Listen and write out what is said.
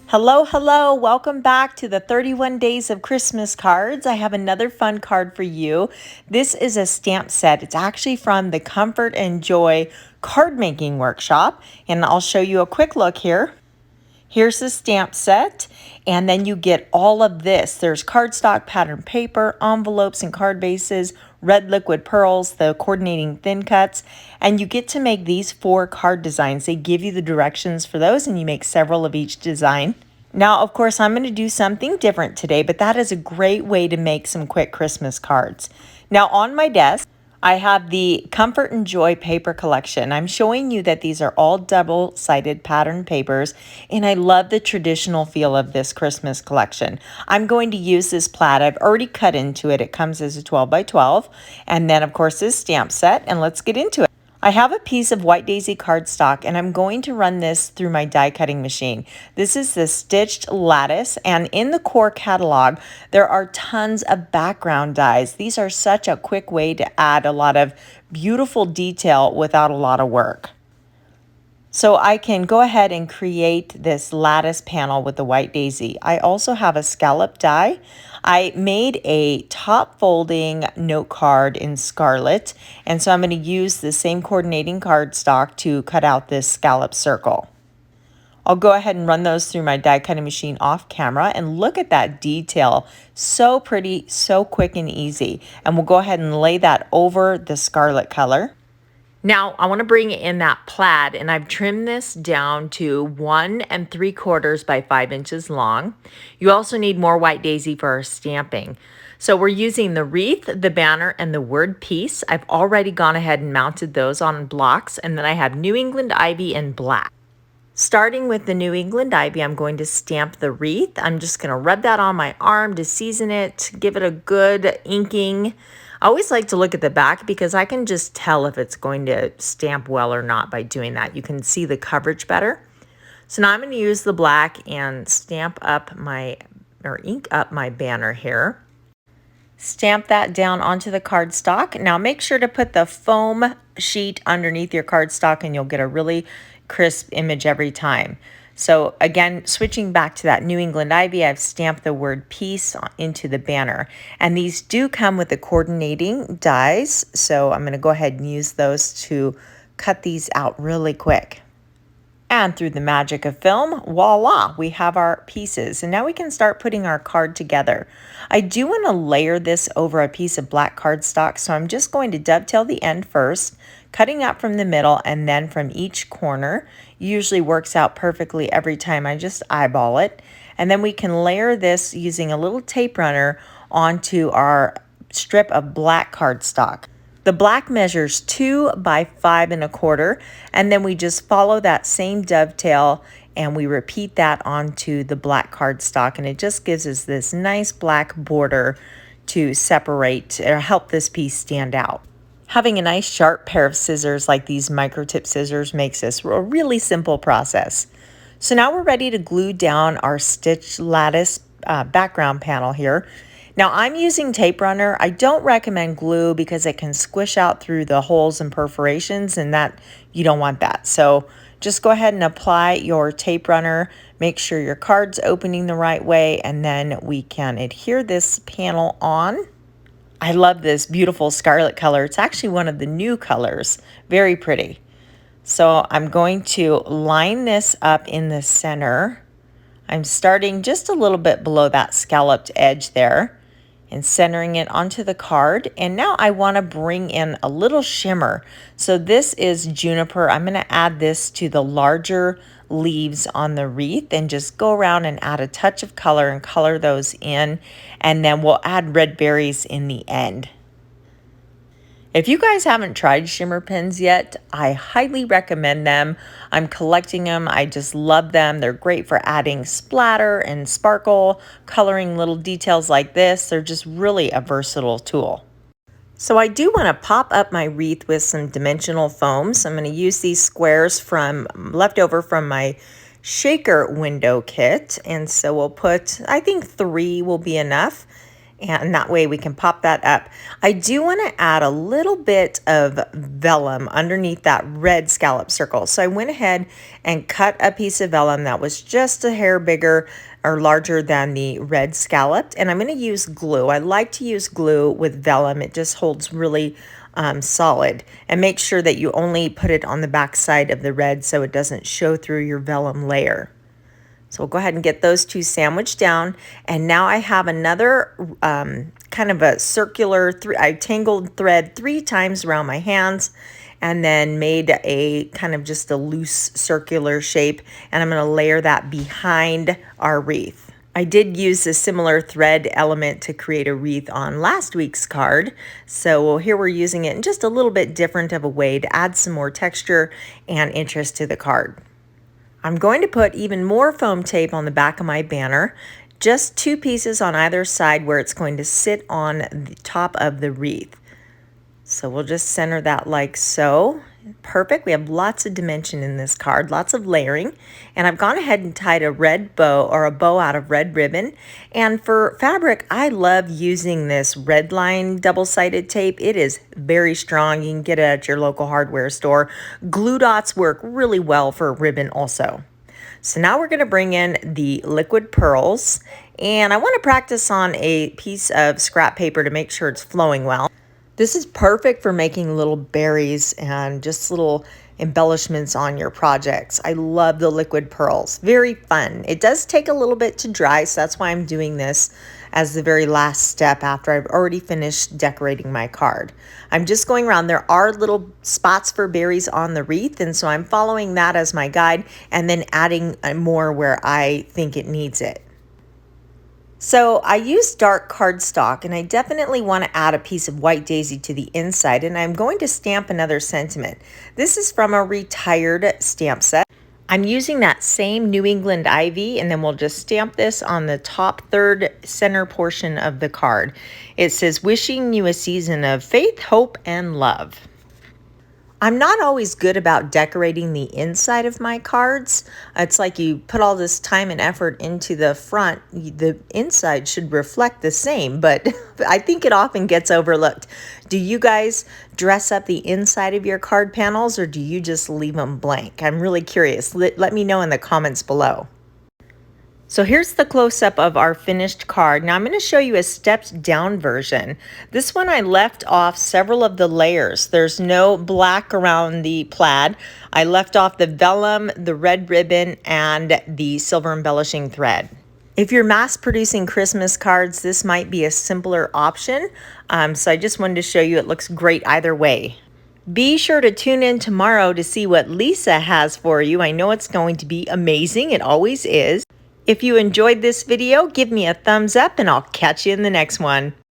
Hello, hello, welcome back to the 31 Days of Christmas Cards. I have another fun card for you. This is a stamp set. It's actually from the Comfort and Joy card making workshop, and I'll show you a quick look here. Here's the stamp set, and then you get all of this. There's cardstock, pattern paper, envelopes and card bases, red liquid pearls, the coordinating thin cuts, and you get to make these 4 card designs. They give you the directions for those, and you make several of each design. Now, of course, I'm going to do something different today, but that is a great way to make some quick Christmas cards. Now, on my desk, I have the Comfort and Joy paper collection. I'm showing you that these are all double-sided pattern papers, and I love the traditional feel of this Christmas collection. I'm going to use this plaid. I've already cut into it. It comes as a 12 by 12, and then, of course, this stamp set, and let's get into it. I have a piece of white daisy cardstock, and I'm going to run this through my die cutting machine. This is the stitched lattice, and in the core catalog there are tons of background dies. These are such a quick way to add a lot of beautiful detail without a lot of work. So I can go ahead and create this lattice panel with the white daisy. I also have a scallop die. I made a top folding note card in Scarlet, and so I'm going to use the same coordinating cardstock to cut out this scallop circle. I'll go ahead and run those through my die cutting machine off camera, and look at that detail. So pretty, so quick and easy. And we'll go ahead and lay that over the scarlet color. Now I want to bring in that plaid, and I've trimmed this down to 1 3/4 by 5 inches long. You also need more white daisy for our stamping. So we're using the wreath, the banner, and the word peace. I've already gone ahead and mounted those on blocks, and then I have New England ivy in black. Starting with the New England ivy, I'm going to stamp the wreath. I'm just going to rub that on my arm to season it, give it a good inking. I always like to look at the back because I can just tell if it's going to stamp well or not by doing that. You can see the coverage better. So now I'm going to use the black and stamp up or ink up my banner here. Stamp that down onto the cardstock. Now make sure to put the foam sheet underneath your cardstock, and you'll get a really crisp image every time. So again, switching back to that New England ivy, I've stamped the word peace into the banner. And these do come with the coordinating dies, so I'm going to go ahead and use those to cut these out really quick. And through the magic of film, voila, we have our pieces. And now we can start putting our card together. I do want to layer this over a piece of black cardstock, so I'm just going to dovetail the end first, cutting out from the middle and then from each corner. Usually works out perfectly every time. I just eyeball it. And then we can layer this using a little tape runner onto our strip of black cardstock. The black measures 2 by 5 1/4, and then we just follow that same dovetail and we repeat that onto the black cardstock, and it just gives us this nice black border to separate or help this piece stand out. Having a nice sharp pair of scissors like these micro tip scissors makes this a really simple process. So now we're ready to glue down our stitched lattice background panel here. Now I'm using tape runner. I don't recommend glue because it can squish out through the holes and perforations, and that you don't want that. So just go ahead and apply your tape runner. Make sure your card's opening the right way, and then we can adhere this panel on. I love this beautiful scarlet color. It's actually one of the new colors. Very pretty. So I'm going to line this up in the center. I'm starting just a little bit below that scalloped edge there and centering it onto the card. And now I want to bring in a little shimmer. So this is juniper. I'm going to add this to the larger leaves on the wreath and just go around and add a touch of color and color those in, and then we'll add red berries in the end. If you guys haven't tried shimmer pens yet, I highly recommend them. I'm collecting them. I just love them. They're great for adding splatter and sparkle, coloring little details like this. They're just really a versatile tool. So I do want to pop up my wreath with some dimensional foam. So I'm going to use these squares from leftover from my shaker window kit. And so we'll put, I think 3 will be enough. And that way we can pop that up. I do want to add a little bit of vellum underneath that red scallop circle. So I went ahead and cut a piece of vellum that was just a hair bigger or larger than the red scalloped. And I'm going to use glue. I like to use glue with vellum. It just holds really solid. And make sure that you only put it on the back side of the red so it doesn't show through your vellum layer. So we'll go ahead and get those two sandwiched down. And now I have another kind of a circular, I tangled thread 3 times around my hands and then made a kind of just a loose circular shape. And I'm going to layer that behind our wreath. I did use a similar thread element to create a wreath on last week's card. So here we're using it in just a little bit different of a way to add some more texture and interest to the card. I'm going to put even more foam tape on the back of my banner, just 2 pieces on either side where it's going to sit on the top of the wreath. So we'll just center that like so. Perfect. We have lots of dimension in this card, lots of layering. And I've gone ahead and tied a red bow or a bow out of red ribbon. And for fabric, I love using this red line double-sided tape. It is very strong. You can get it at your local hardware store. Glue dots work really well for a ribbon also. So now we're going to bring in the liquid pearls. And I want to practice on a piece of scrap paper to make sure it's flowing well. This is perfect for making little berries and just little embellishments on your projects. I love the liquid pearls. Very fun. It does take a little bit to dry, so that's why I'm doing this as the very last step after I've already finished decorating my card. I'm just going around. There are little spots for berries on the wreath, and so I'm following that as my guide and then adding more where I think it needs it. So I used dark cardstock, and I definitely want to add a piece of white daisy to the inside, and I'm going to stamp another sentiment. This is from a retired stamp set. I'm using that same New England ivy, and then we'll just stamp this on the top third center portion of the card. It says, "Wishing you a season of faith, hope, and love." I'm not always good about decorating the inside of my cards. It's like you put all this time and effort into the front. The inside should reflect the same, but I think it often gets overlooked. Do you guys dress up the inside of your card panels, or do you just leave them blank? I'm really curious. Let me know in the comments below. So here's the close-up of our finished card. Now I'm going to show you a stepped down version. This one I left off several of the layers. There's no black around the plaid. I left off the vellum, the red ribbon, and the silver embellishing thread. If you're mass producing Christmas cards, this might be a simpler option. So I just wanted to show you it looks great either way. Be sure to tune in tomorrow to see what Lisa has for you. I know it's going to be amazing. It always is. If you enjoyed this video, give me a thumbs up and I'll catch you in the next one.